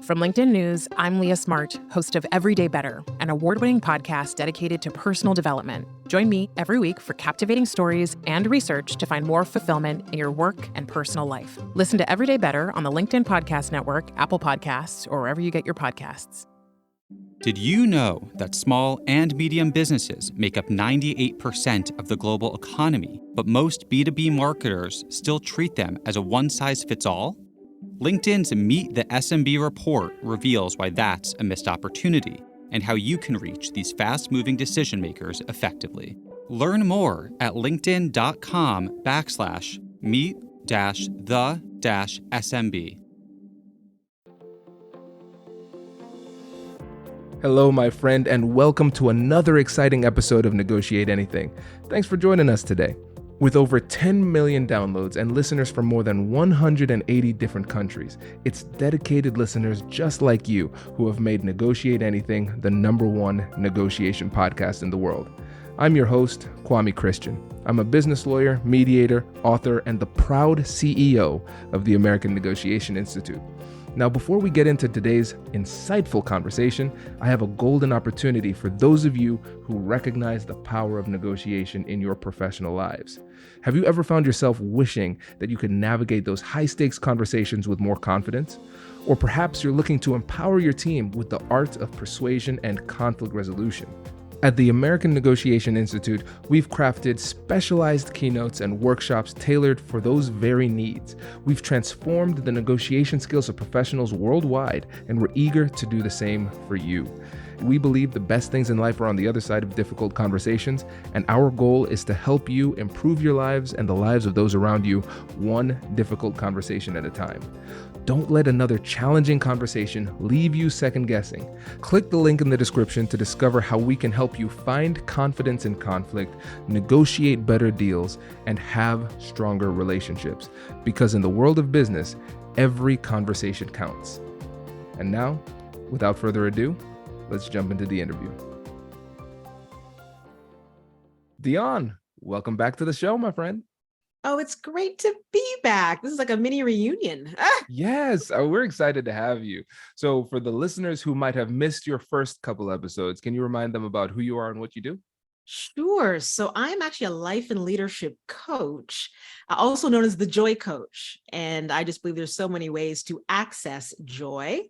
From LinkedIn News, I'm Leah Smart, host of Everyday Better, an award-winning podcast dedicated to personal development. Join me every week for captivating stories and research to find more fulfillment in your work and personal life. Listen to Everyday Better on the LinkedIn Podcast Network, Apple Podcasts, or wherever you get your podcasts. Did you know that small and medium businesses make up 98% of the global economy, but most B2B marketers still treat them as a one-size-fits-all? LinkedIn's Meet the SMB report reveals why that's a missed opportunity and how you can reach these fast-moving decision makers effectively. Learn more at linkedin.com/meet-the-SMB. Hello, my friend, and welcome to another exciting episode of Negotiate Anything. Thanks for joining us today. With over 10 million downloads and listeners from more than 180 different countries, it's dedicated listeners just like you who have made Negotiate Anything the #1 negotiation podcast in the world. I'm your host, Kwame Christian. I'm a business lawyer, mediator, author, and the proud CEO of the American Negotiation Institute. Now, before we get into today's insightful conversation, I have a golden opportunity for those of you who recognize the power of negotiation in your professional lives. Have you ever found yourself wishing that you could navigate those high-stakes conversations with more confidence? Or perhaps you're looking to empower your team with the art of persuasion and conflict resolution. At the American Negotiation Institute, we've crafted specialized keynotes and workshops tailored for those very needs. We've transformed the negotiation skills of professionals worldwide, and we're eager to do the same for you. We believe the best things in life are on the other side of difficult conversations, and our goal is to help you improve your lives and the lives of those around you, one difficult conversation at a time. Don't let another challenging conversation leave you second guessing. Click the link in the description to discover how we can help you find confidence in conflict, negotiate better deals, and have stronger relationships. Because in the world of business, every conversation counts. And now, without further ado, let's jump into the interview. Dionne, welcome back to the show, my friend. Oh, it's great to be back. This is like a mini reunion. Yes, we're excited to have you. So for the listeners who might have missed your first couple episodes, can you remind them about who you are and what you do? Sure. So I'm actually a life and leadership coach, also known as the Joy Coach. And I just believe there's so many ways to access joy,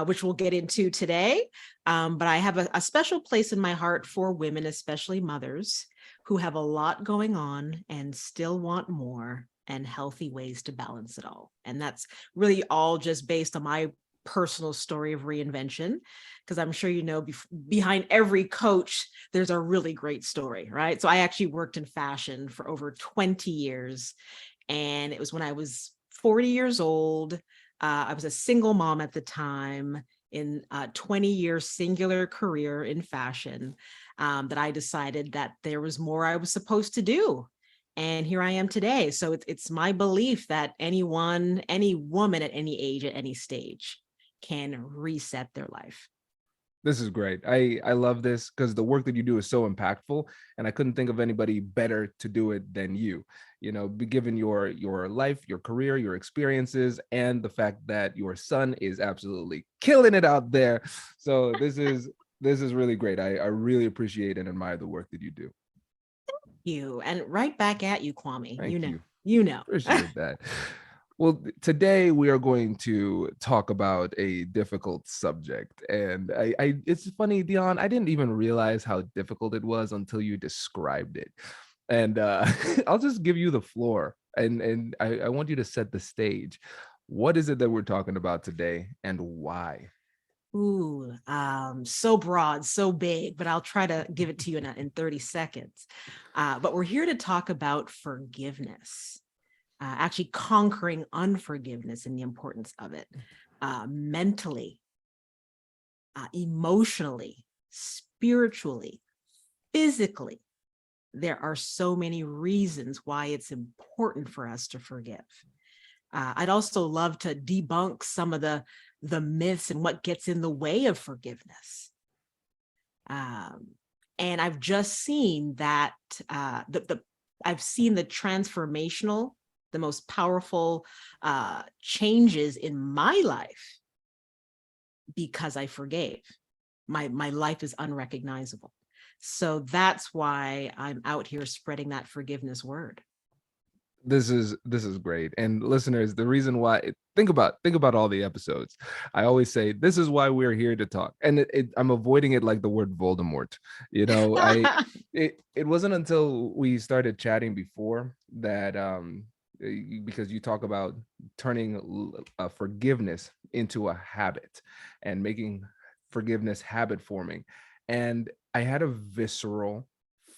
which we'll get into today. But I have a special place in my heart for women, especially mothers, who have a lot going on and still want more and healthy ways to balance it all. And that's really all just based on my personal story of reinvention, because I'm sure you know behind every coach, there's a really great story, right? So I actually worked in fashion for over 20 years. And it was when I was 40 years old. I was a single mom at the time in a 20-year singular career in fashion. That I decided that there was more I was supposed to do. And here I am today. So it's my belief that anyone, any woman at any age, at any stage can reset their life. This is great. I love this because the work that you do is so impactful, and I couldn't think of anybody better to do it than you. You know, given your life, your career, your experiences, and the fact that your son is absolutely killing it out there. So this is really great. I really appreciate and admire the work that you do. You and right back at you, Kwame. Thank you. You know. Appreciate that. Well, today we are going to talk about a difficult subject. And it's funny, Dionne, I didn't even realize how difficult it was until you described it. And I'll just give you the floor. And I want you to set the stage. What is it that we're talking about today and why? Ooh, so broad, so big, but I'll try to give it to you in 30 seconds. But we're here to talk about forgiveness, actually conquering unforgiveness and the importance of it, mentally, emotionally, spiritually, physically. There are so many reasons why it's important for us to forgive. I'd also love to debunk some of the myths and what gets in the way of forgiveness. And I've just seen that I've seen the transformational, the most powerful changes in my life because I forgave. My life is unrecognizable. So that's why I'm out here spreading that forgiveness word. This is great. And listeners, the reason why, think about all the episodes. I always say this is why we're here to talk. And I'm avoiding it like the word Voldemort. You know, it wasn't until we started chatting before that because you talk about turning forgiveness into a habit and making forgiveness habit forming. And I had a visceral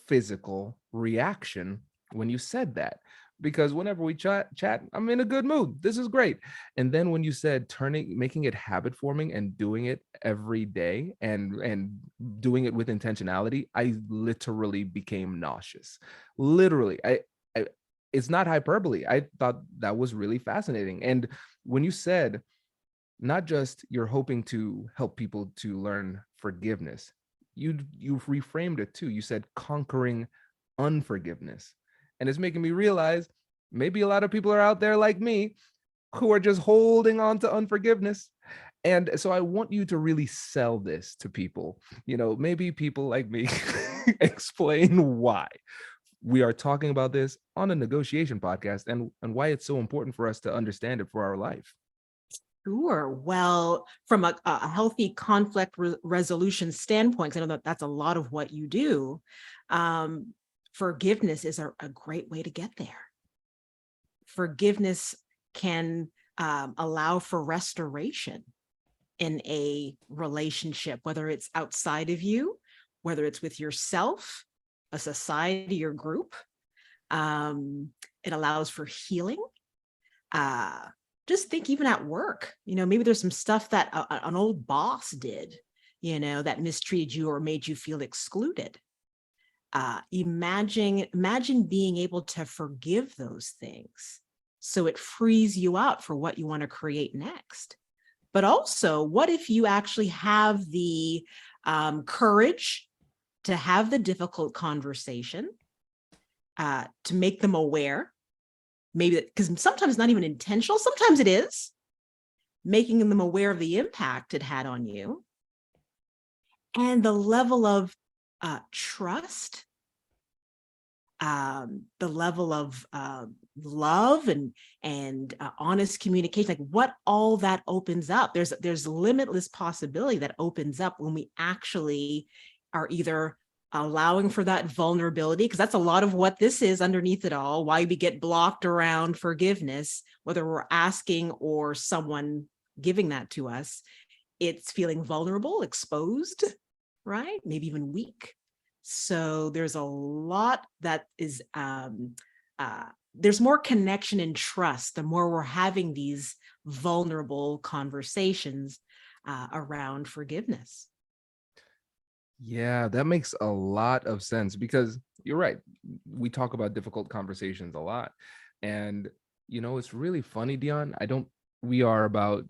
physical reaction when you said that, because whenever we chat, I'm in a good mood. This is great. And then when you said making it habit forming and doing it every day and doing it with intentionality, I literally became nauseous. Literally, I it's not hyperbole. I thought that was really fascinating. And when you said not just you're hoping to help people to learn forgiveness, you reframed it too. You said conquering unforgiveness. And it's making me realize maybe a lot of people are out there like me who are just holding on to unforgiveness. And so I want you to really sell this to people. You know, maybe people like me explain why we are talking about this on a negotiation podcast and why it's so important for us to understand it for our life. Sure. Well, from a healthy conflict resolution standpoint, 'cause I know that that's a lot of what you do. Forgiveness is a great way to get there. Forgiveness can allow for restoration in a relationship, whether it's outside of you, whether it's with yourself, a society or group. It allows for healing. Just think even at work, maybe there's some stuff that an old boss did, that mistreated you or made you feel excluded. Imagine being able to forgive those things. So it frees you up for what you want to create next. But also, what if you actually have the courage to have the difficult conversation, to make them aware, maybe because sometimes it's not even intentional, sometimes it is, making them aware of the impact it had on you, and the level of trust, the level of love and honest communication, like what all that opens up. There's limitless possibility that opens up when we actually are either allowing for that vulnerability, because that's a lot of what this is underneath it all, why we get blocked around forgiveness, whether we're asking or someone giving that to us. It's feeling vulnerable, exposed, right? Maybe even weak. So there's a lot that is, there's more connection and trust the more we're having these vulnerable conversations around forgiveness. Yeah, that makes a lot of sense, because you're right. We talk about difficult conversations a lot. And, it's really funny, Dionne. We are about,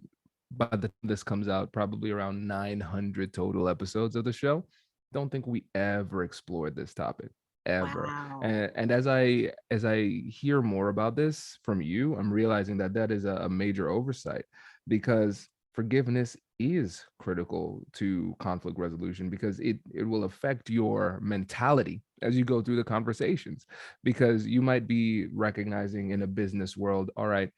by the time this comes out, probably around 900 total episodes of the show. Don't think we ever explored this topic, ever. Wow. And as I hear more about this from you, I'm realizing that is a major oversight, because forgiveness is critical to conflict resolution, because it will affect your mentality as you go through the conversations, because you might be recognizing in a business world, all right,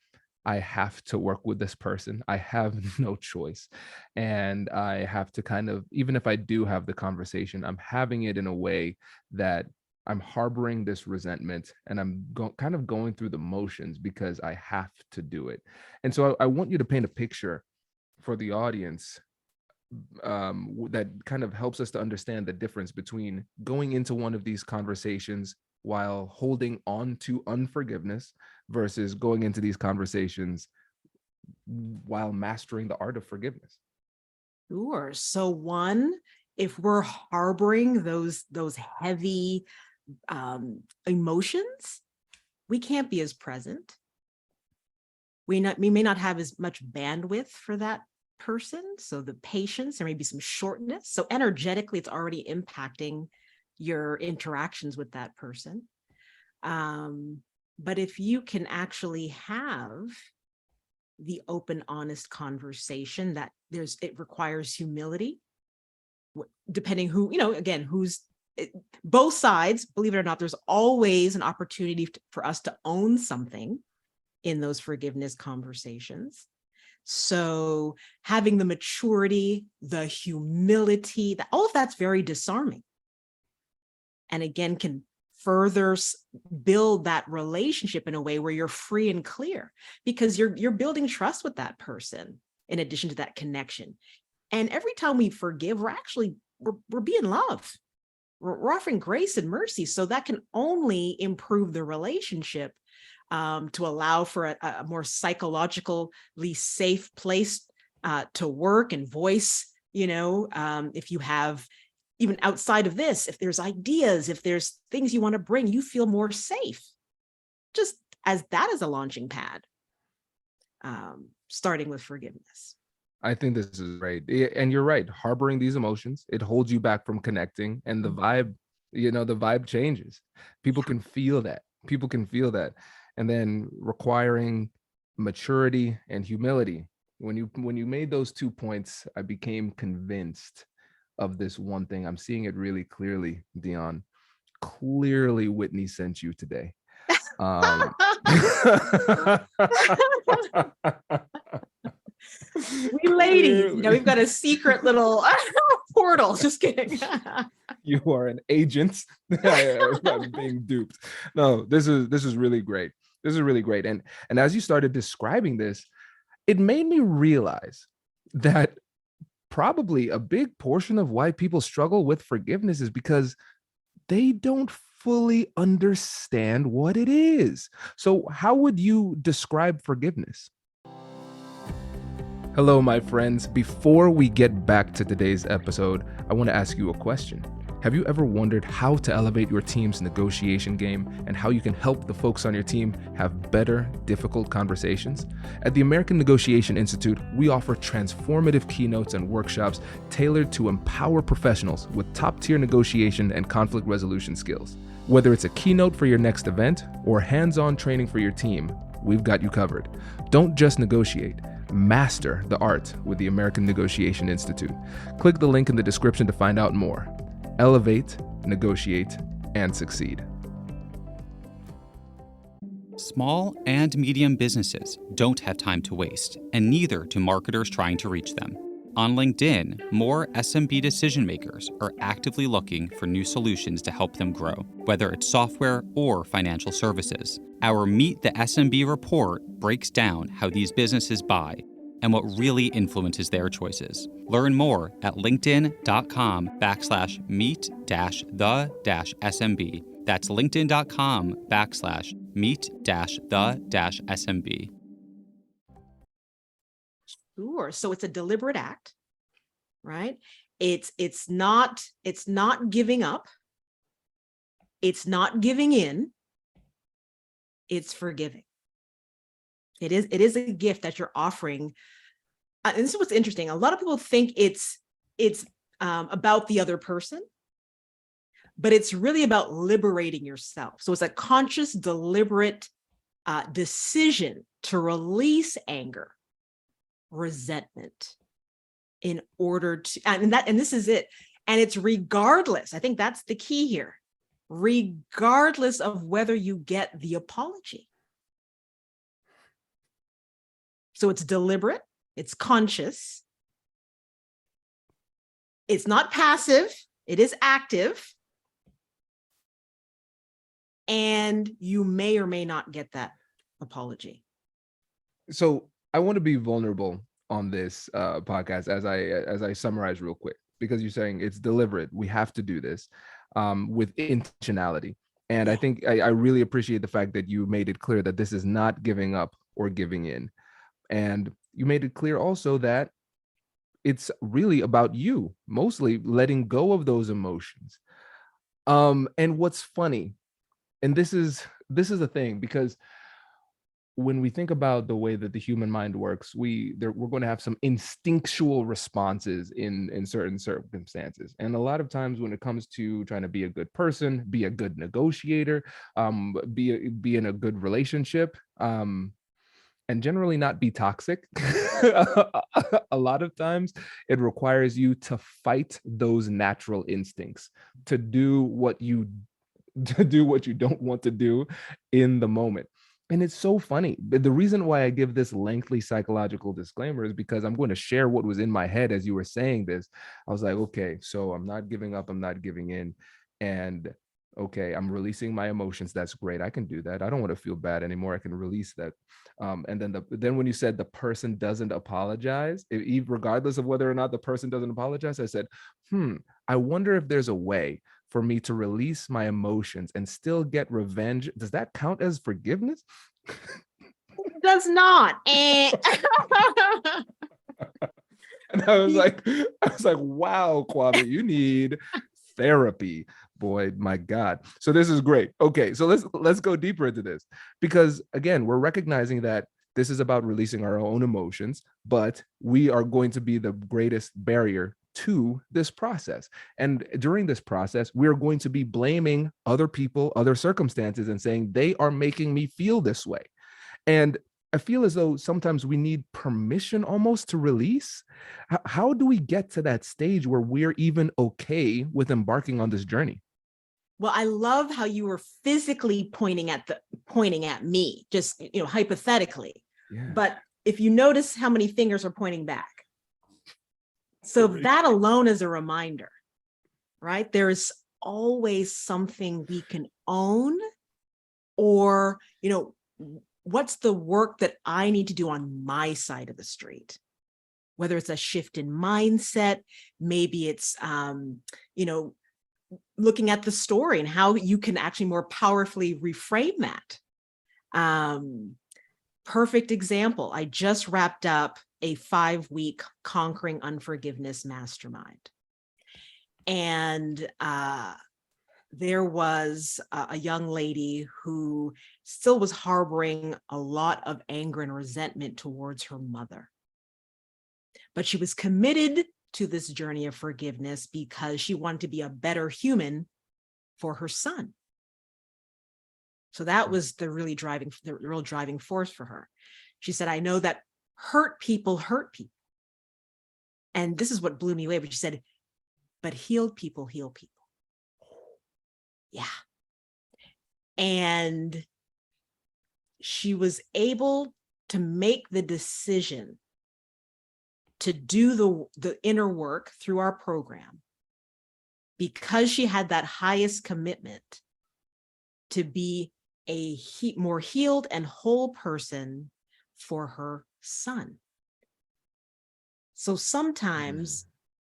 I have to work with this person. I have no choice. And I have to kind of, even if I do have the conversation, I'm having it in a way that I'm harboring this resentment, and I'm kind of going through the motions because I have to do it. And so I want you to paint a picture for the audience that kind of helps us to understand the difference between going into one of these conversations while holding on to unforgiveness versus going into these conversations while mastering the art of forgiveness. Sure. So one, if we're harboring those heavy emotions, we can't be as present. We may not have as much bandwidth for that person. So the patience, there may be some shortness. So energetically, it's already impacting your interactions with that person. But if you can actually have the open, honest conversation that it requires humility, depending who, again, both sides, believe it or not, there's always an opportunity for us to own something in those forgiveness conversations. So having the maturity, the humility, all of that's very disarming. And again, can further build that relationship in a way where you're free and clear, because you're building trust with that person in addition to that connection. And every time we forgive, we're being loved. We're offering grace and mercy. So that can only improve the relationship, to allow for a more psychologically safe place to work and voice. If you have, even outside of this, if there's ideas, if there's things you want to bring, you feel more safe. Just as that is a launching pad, starting with forgiveness. I think this is right. And you're right. Harboring these emotions, it holds you back from connecting, and the vibe changes. People can feel that. And then requiring maturity and humility. When you made those 2 points, I became convinced of this one thing. I'm seeing it really clearly, Dionne. Clearly, Whitney sent you today. We ladies, we've got a secret little portal. Just kidding. You are an agent. I'm being duped. No, this is really great. This is really great. And as you started describing this, it made me realize that probably a big portion of why people struggle with forgiveness is because they don't fully understand what it is. So how would you describe forgiveness? Hello, my friends. Before we get back to today's episode, I want to ask you a question. Have you ever wondered how to elevate your team's negotiation game and how you can help the folks on your team have better, difficult conversations? At the American Negotiation Institute, we offer transformative keynotes and workshops tailored to empower professionals with top-tier negotiation and conflict resolution skills. Whether it's a keynote for your next event or hands-on training for your team, we've got you covered. Don't just negotiate. Master the art with the American Negotiation Institute. Click the link in the description to find out more. Elevate, negotiate, and succeed. Small and medium businesses don't have time to waste, and neither do marketers trying to reach them. On LinkedIn, more SMB decision makers are actively looking for new solutions to help them grow, whether it's software or financial services. Our Meet the SMB report breaks down how these businesses buy and what really influences their choices. Learn more at linkedin.com/meet-the-SMB. That's linkedin.com/meet-the-SMB. Sure. So it's a deliberate act, right? It's not giving up. It's not giving in. It's forgiving. It is a gift that you're offering. And this is what's interesting. A lot of people think it's about the other person, but it's really about liberating yourself. So it's a conscious, deliberate decision to release anger, resentment, in order to, and this is it. And it's regardless. I think that's the key here. Regardless of whether you get the apology. So it's deliberate, it's conscious, it's not passive, it is active, and you may or may not get that apology. So I want to be vulnerable on this podcast as I summarize real quick, because you're saying it's deliberate. We have to do this with intentionality. And I think I really appreciate the fact that you made it clear that this is not giving up or giving in. And you made it clear also that it's really about you, mostly letting go of those emotions. And what's funny, and this is the thing, because when we think about the way that the human mind works, we're going to have some instinctual responses in certain circumstances. And a lot of times when it comes to trying to be a good person, be a good negotiator, be in a good relationship, and generally not be toxic. A lot of times it requires you to fight those natural instincts, to do what you don't want to do in the moment. And it's so funny. But the reason why I give this lengthy psychological disclaimer is because I'm going to share what was in my head as you were saying this. I was like, okay, so I'm not giving up, I'm not giving in. And okay, I'm releasing my emotions. That's great. I can do that. I don't want to feel bad anymore. I can release that. And then when you said the person doesn't apologize, regardless of whether or not the person doesn't apologize, I said, I wonder if there's a way for me to release my emotions and still get revenge. Does that count as forgiveness? It does not. And I was like, wow, Kwame, you need therapy. Boy, my God. So this is great. Okay, so let's go deeper into this, because again, we're recognizing that this is about releasing our own emotions, but we are going to be the greatest barrier to this process. And during this process, we're going to be blaming other people, other circumstances, and saying they are making me feel this way. And I feel as though sometimes we need permission almost to release. How do we get to that stage where we're even okay with embarking on this journey? Well, I love how you were physically pointing at me, just, hypothetically. Yeah. But if you notice how many fingers are pointing back, so that alone is a reminder, right? There is always something we can own, or, what's the work that I need to do on my side of the street? Whether it's a shift in mindset, maybe it's, looking at the story and how you can actually more powerfully reframe that. Perfect example. I just wrapped up a 5-week Conquering Unforgiveness mastermind. And there was a young lady who still was harboring a lot of anger and resentment towards her mother. But she was committed to this journey of forgiveness because she wanted to be a better human for her son. So that was the real driving force for her. She said, I know that hurt people. And this is what blew me away, but she said, but healed people heal people. Yeah. And she was able to make the decision to do the inner work through our program because she had that highest commitment to be a more healed and whole person for her son. So sometimes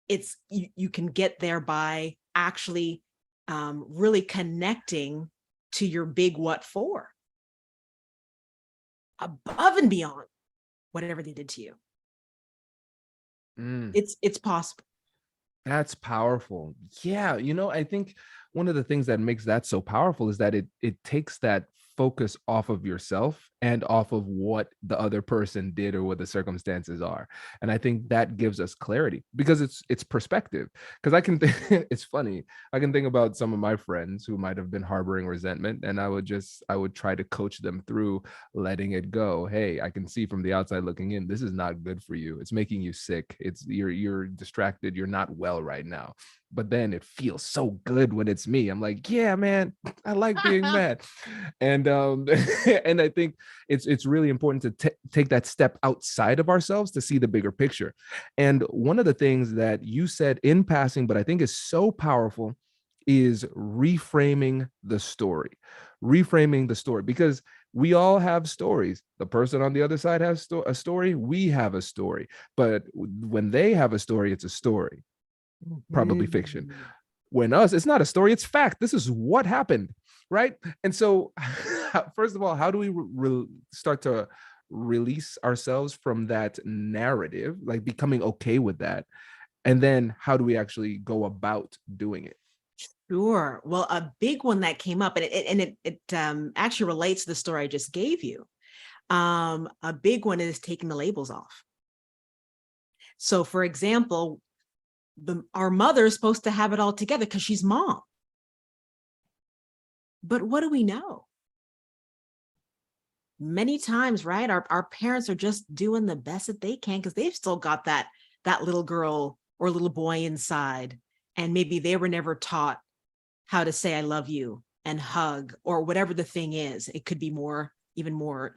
it's you can get there by actually really connecting to your big what for, above and beyond whatever they did to you. It's possible. That's powerful. Yeah, I think one of the things that makes that so powerful is that it takes that focus off of yourself and off of what the other person did or what the circumstances are. And I think that gives us clarity because it's perspective. Because I can it's funny. I can think about some of my friends who might have been harboring resentment, and I would try to coach them through letting it go. Hey, I can see from the outside looking in, this is not good for you. It's making you sick. You're distracted. You're not well right now. But then it feels so good when it's me. I'm like, yeah, man, I like being mad. And and I think it's really important to take that step outside of ourselves to see the bigger picture. And one of the things that you said in passing, but I think is so powerful, is reframing the story. Reframing the story, because we all have stories. The person on the other side has a story. We have a story. But when they have a story, it's a story. Probably fiction. When it's not a story, it's fact. This is what happened, right? And so first of all, how do we start to release ourselves from that narrative, like becoming okay with that? And then how do we actually go about doing it? Sure. Well, a big one that came up, and it actually relates to the story I just gave you. A big one is taking the labels off. So for example, our mother is supposed to have it all together because she's mom. But what do we know? many times, right, our parents are just doing the best that they can because they've still got that little girl or little boy inside, and maybe they were never taught how to say I love you and hug, or whatever the thing is. It could be even more,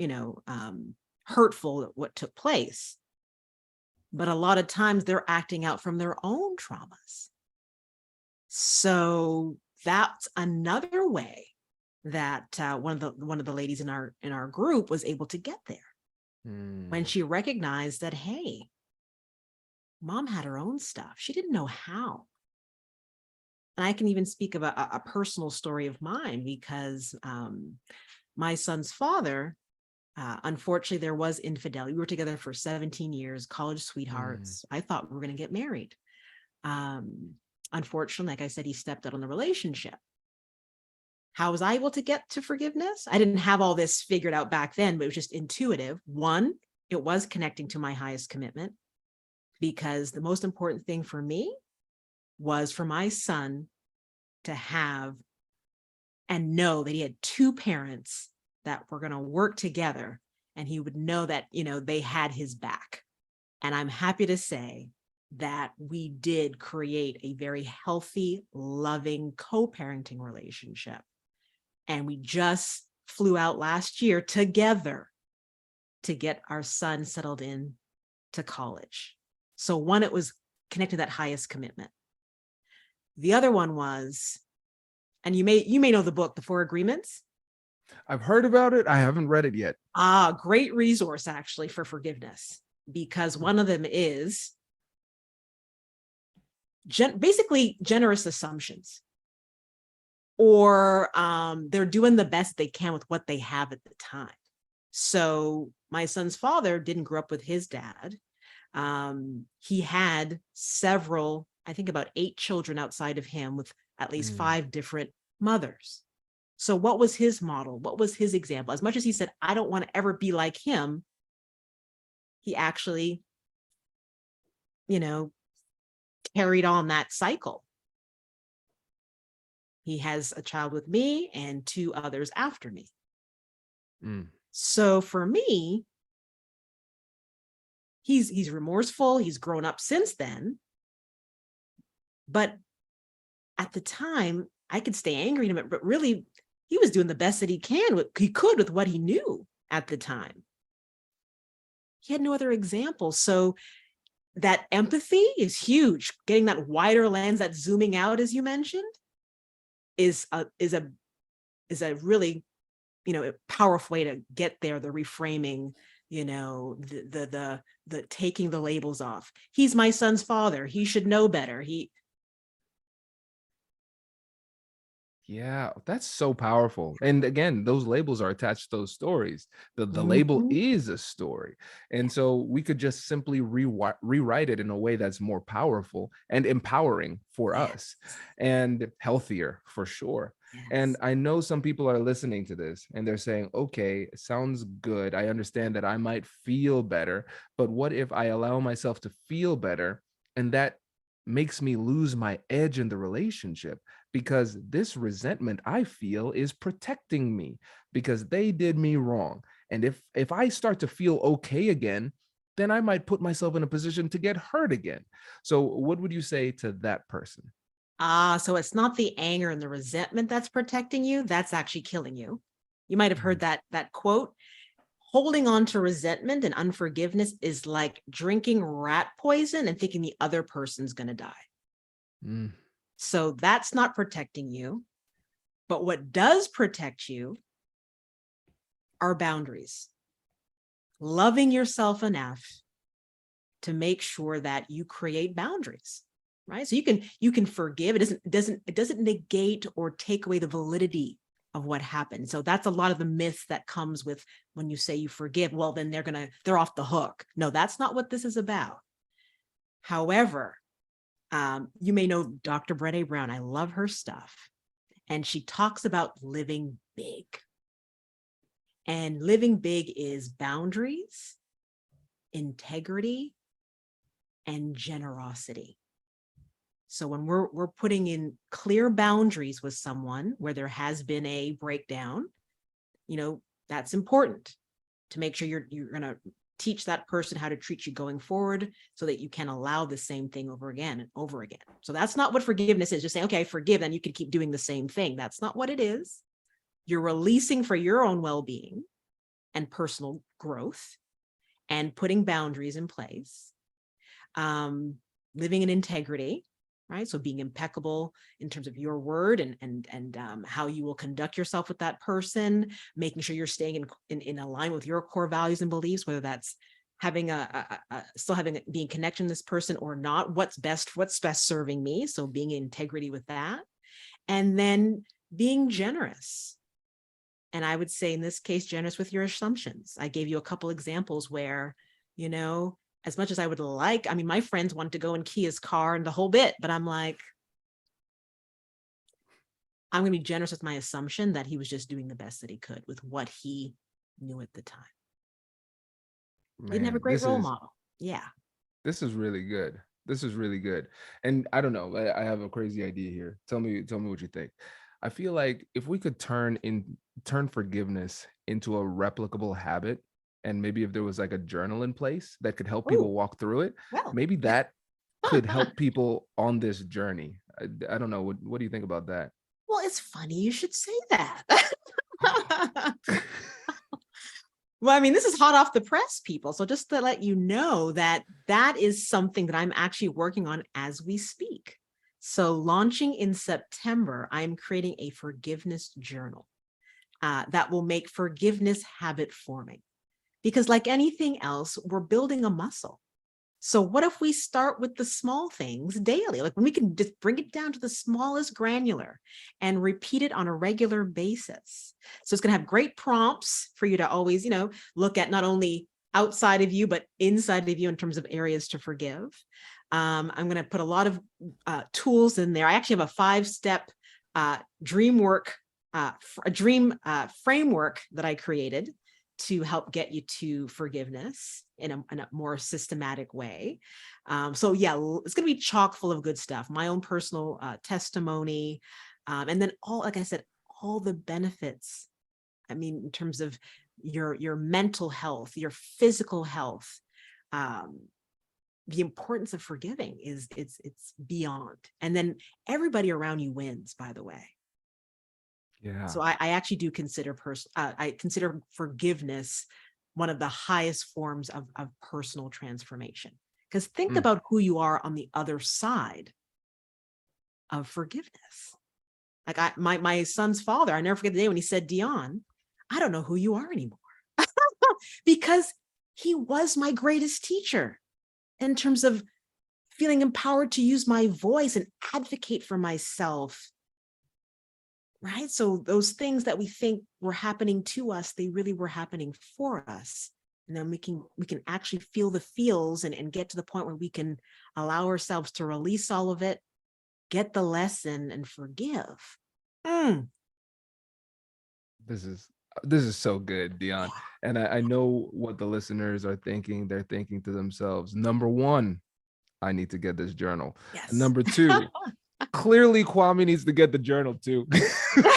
hurtful what took place. But a lot of times they're acting out from their own traumas. So that's another way that one of the ladies in our group was able to get there, when she recognized that, hey, mom had her own stuff. She didn't know how. And I can even speak of a personal story of mine, because my son's father, unfortunately, there was infidelity. We were together for 17 years, college sweethearts. I thought we were going to get married. Unfortunately, like I said, he stepped out on the relationship. How was I able to get to forgiveness? I didn't have all this figured out back then, but it was just intuitive. One, it was connecting to my highest commitment, because the most important thing for me was for my son to have and know that he had two parents that were going to work together, and he would know that, they had his back. And I'm happy to say that we did create a very healthy, loving co-parenting relationship. And we just flew out last year together to get our son settled in to college. So one, it was connected to that highest commitment. The other one was, and you may know the book, The Four Agreements. I've heard about it. I haven't read it yet. Great resource actually for forgiveness, because one of them is basically generous assumptions, or they're doing the best they can with what they have at the time. So my son's father didn't grow up with his dad. He had several, I think about 8 children outside of him, with at least 5 different mothers. So what was his model? What was his example? As much as he said, I don't want to ever be like him, he actually, carried on that cycle. He has a child with me and 2 others after me. So for me, he's remorseful. He's grown up since then. But at the time, I could stay angry at him, but really, he was doing the best that he could with what he knew at the time. He had no other example. So that empathy is huge. Getting that wider lens, that zooming out, as you mentioned, is a really, powerful way to get there. The reframing, the taking the labels off. He's my son's father. He should know better. Yeah, that's so powerful. And again, those labels are attached to those stories. The label is a story. And so we could just simply rewrite it in a way that's more powerful and empowering for us, and healthier for sure. Yes. And I know some people are listening to this and they're saying, okay, it sounds good. I understand that I might feel better, but what if I allow myself to feel better and that makes me lose my edge in the relationship? Because this resentment I feel is protecting me because they did me wrong. And if I start to feel okay again, then I might put myself in a position to get hurt again. So what would you say to that person? So it's not the anger and the resentment that's protecting you. That's actually killing you. You might have heard that quote. Holding on to resentment and unforgiveness is like drinking rat poison and thinking the other person's going to die. So that's not protecting you. But what does protect you are boundaries. Loving yourself enough to make sure that you create boundaries, right? So you can forgive. It doesn't negate or take away the validity of what happened. So that's a lot of the myths that comes with when you say you forgive. Well, then they're off the hook. No, that's not what this is about. However, you may know Dr. Brené Brown. I love her stuff. And she talks about living big. And living big is boundaries, integrity, and generosity. So when we're putting in clear boundaries with someone where there has been a breakdown, that's important. to make sure you're going to teach that person how to treat you going forward so that you can allow the same thing over again and over again. So that's not what forgiveness is. Just saying, okay, forgive, and you can keep doing the same thing. That's not what it is. You're releasing for your own well-being and personal growth and putting boundaries in place, living in integrity, right? So being impeccable in terms of your word and how you will conduct yourself with that person, making sure you're staying in alignment with your core values and beliefs, whether that's having being connection to this person or not, what's best serving me. So being in integrity with that, and then being generous. And I would say in this case, generous with your assumptions. I gave you a couple examples where, as much as I would like, I mean, my friends wanted to go and key his car and the whole bit, but I'm like, I'm going to be generous with my assumption that he was just doing the best that he could with what he knew at the time. Man, he didn't have a great role model. Yeah. This is really good. This is really good. And I don't know, I have a crazy idea here. Tell me what you think. I feel like if we could turn forgiveness into a replicable habit, and maybe if there was like a journal in place that could help people walk through it, maybe that could help people on this journey. I don't know. What do you think about that? Well, it's funny you should say that. Well, I mean, this is hot off the press, people. So just to let you know that is something that I'm actually working on as we speak. So launching in September, I'm creating a forgiveness journal that will make forgiveness habit forming. Because like anything else, we're building a muscle. So what if we start with the small things daily? Like when we can just bring it down to the smallest granular and repeat it on a regular basis. So it's going to have great prompts for you to always, look at not only outside of you, but inside of you in terms of areas to forgive. I'm going to put a lot of tools in there. I actually have a 5-step dream framework that I created to help get you to forgiveness in a more systematic way. So yeah, it's going to be chock full of good stuff. My own personal testimony, and then like I said, all the benefits. I mean, in terms of your mental health, your physical health, the importance of forgiving it's beyond. And then everybody around you wins, by the way. Yeah. So I actually do consider forgiveness one of the highest forms of personal transformation. Because think about who you are on the other side of forgiveness. Like my son's father, I never forget the day when he said, "Dionne, I don't know who you are anymore." Because he was my greatest teacher in terms of feeling empowered to use my voice and advocate for myself. Right? So those things that we think were happening to us, they really were happening for us. And then we can actually feel the feels and get to the point where we can allow ourselves to release all of it, get the lesson, and forgive. This is so good, Dionne. And I know what the listeners are thinking. They're thinking to themselves, number one, I need to get this journal. Yes. Number two, clearly Kwame needs to get the journal too.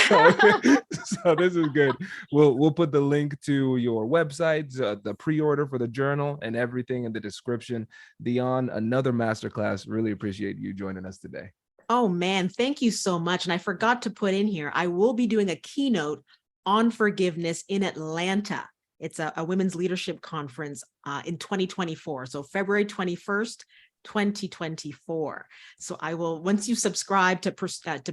so this is good. We'll put the link to your website, the pre-order for the journal, and everything in the description. Dionne, another masterclass. Really appreciate you joining us today. Oh man, thank you so much. And I forgot to put in here, I will be doing a keynote on forgiveness in Atlanta. It's a women's leadership conference in 2024. So February 21st, 2024. So I will, once you subscribe to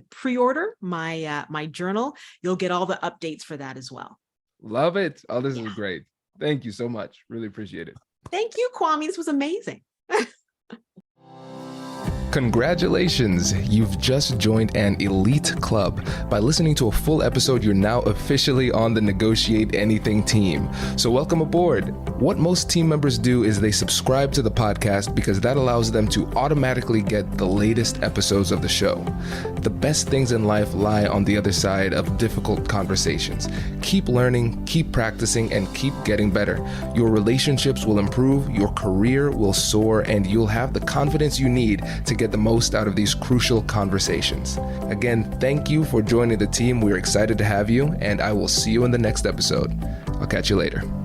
pre-order my journal, you'll get all the updates for that as well. Love it. Oh, this is great. Thank you so much. Really appreciate it. Thank you, Kwame. This was amazing. Congratulations, you've just joined an elite club. By listening to a full episode, you're now officially on the Negotiate Anything team. So welcome aboard. What most team members do is they subscribe to the podcast because that allows them to automatically get the latest episodes of the show. The best things in life lie on the other side of difficult conversations. Keep learning, keep practicing, and keep getting better. Your relationships will improve, your career will soar, and you'll have the confidence you need to get the most out of these crucial conversations. Again, thank you for joining the team. We're excited to have you, and I will see you in the next episode. I'll catch you later.